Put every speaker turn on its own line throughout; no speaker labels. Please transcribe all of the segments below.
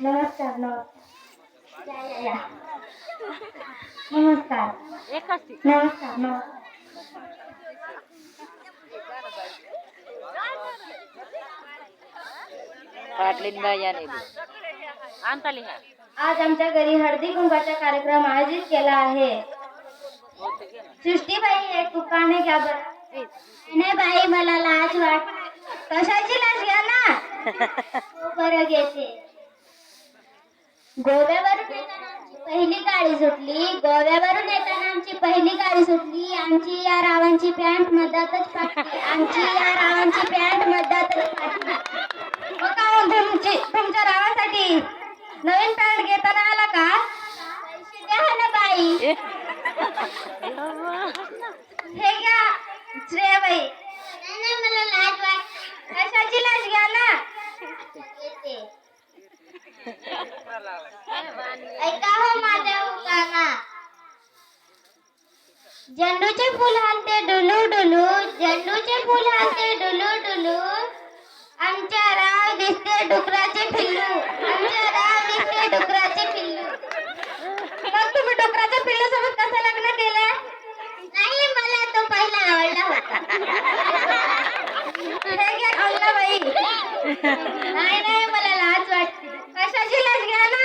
नमस्कार या. नमस्कार नमस्कार नमस्कार. आज आमच्या घरी हळदी कुंकवाचा कार्यक्रम आयोजित केला आहे. सृष्टीबाई एक कुकाने घ्या बरं. नाही बाई मला लाज वाट. कशाची लाज घ्या ना. बरं घेते. गोव्यावरून येताना आमची पहिली गाडी सुटली. गोव्यावरून येताना आमची पहिली गाडी सुटली. आमची या रावांची पॅन्ट मध्यातच फाटली. आमची या रावांची पॅन्ट मध्यातच फाटली. तुमच्या रावासाठी नवीन पॅन्ट घेताना आला का? पैसे द्या ना बाई. हे घ्या श्रेयाबाई. नाही मला लाज वाटते. कशाची लाज घ्या ना. ऐका हो माझ्या उकाना. झेंडूचे फुल हालते डुलू डुलू. झेंडूचे फुल हालते डुलू डुलू. आमच्या राव दिसते डुकराचे पिल्लू. आमच्या राव दिसते डुकराचे पिल्लू. मग तुम्ही डुकराच्या पिल्लू सोबत कसं लग्न केलं? नाही मला तो पहिला आवडला होता. हे घ्या खाल्ला बाई. नाही नाही मला लाज वाटते. कशाची लाज घ्या ना.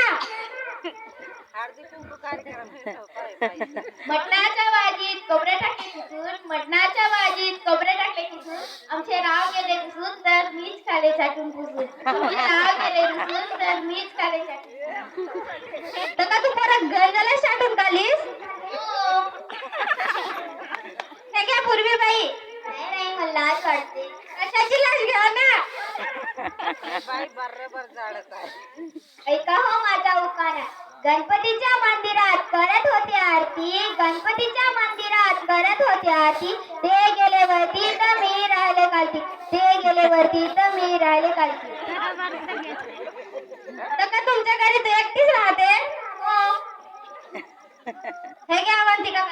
मटणाच्या भाजीत कोबरे टाकले किसून. मटणाच्या भाजीत कोबरे टाकले किसून. आमचे राव गेले घुसून तर मीच खाले चाटून पुसून. आमचे राव गेले घुसून तर मीच खाले चाटून. तर का तू परत गंजाला चाटून खालीस? हे घ्या पूर्वी बाई. नाही नाही मला लाज वाटते. कशाची लाज घ्या ना. ऐका हो माझा उकारा. गणपतीच्या मंदिरात करत होती आरती. गणपतीच्या मंदिरात करत होती आरती. ते गेले वरती तर मी राहिले खालती. ते गेले वरती तर मी राहिले खालती. तर का तुमच्या घरी तू एकटीच राहते? हो. हे घ्या म्हणती का.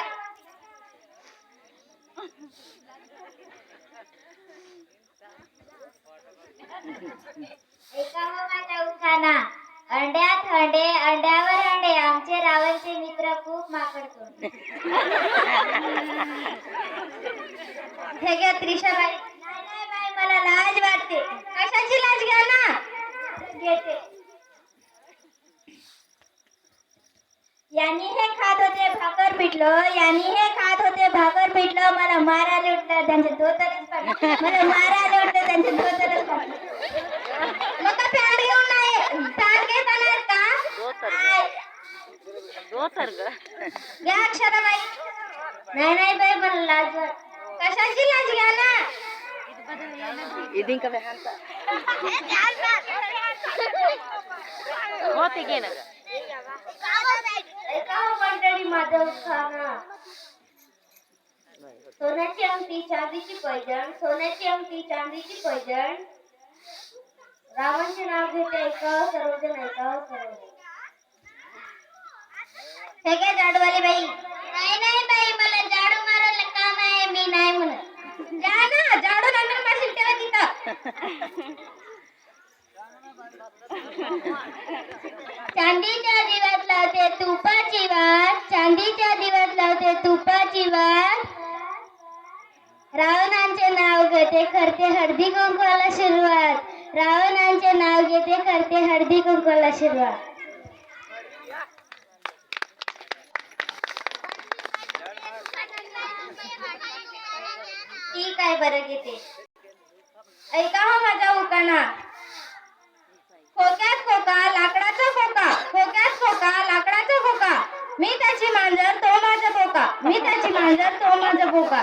ऐका हो माझ्या उखाणा. अंड्यात हंडे अंड्यावर हंडे. आमचे रावणचे मित्र खूप माकडतोड. हे घ्या त्रिशाबाई. नाही नाही बाई मला लाज वाटते. कशाची लाज घ्या ना. घेते. यांनी हे खात होते भाकर पिठलं. यांनी हे खात होते भाकर पिठलं. मला मारायला उठलं त्यांचे धोतरच पडले. मला मारायला उठलं त्यांचे धोतरच पडले. मग का पॅन्ट घेऊन नाही. पॅन्ट घेता नाहीत का? घ्या अक्षराबाई. नाही नाही बाई मला लाज वाटते. कशाची लाज घ्या ना. मंडळी माधव खाना. सोन्याची अंगठी चांदीची पैजण. सोन्याची अंगठी चांदीची पैजण. रावणचे नाव घेते ऐकावं सर्वजण. ऐकावं सर्वजण. हे काय जाडूवाली बाई. नाही नाही बाई मला जाडू मारायला काम आहे. मी नाही म्हणत. जा ना जाडू नंतर मारशील तेव्हा तिथं. चांदीच्या दिव्यात लावते तुपाची वाट. चांदीच्या दिव्यात लावते तुपाची वाट. रावणांचे नाव घेते करते हळदी कुंकवाला सुरुवात. रावणांचे नाव घेते करते हळदी कुंकवाला सुरुवात. ठीक आहे बरं घेते. ऐका हो माझा उकाना. खोक्यात खोका लाकडाचा खोका. खोक्यात खोका लाकडाचा खोका. मी त्याची मांजर तो माझा खोका. मी त्याची मांजर तो माझा खोका.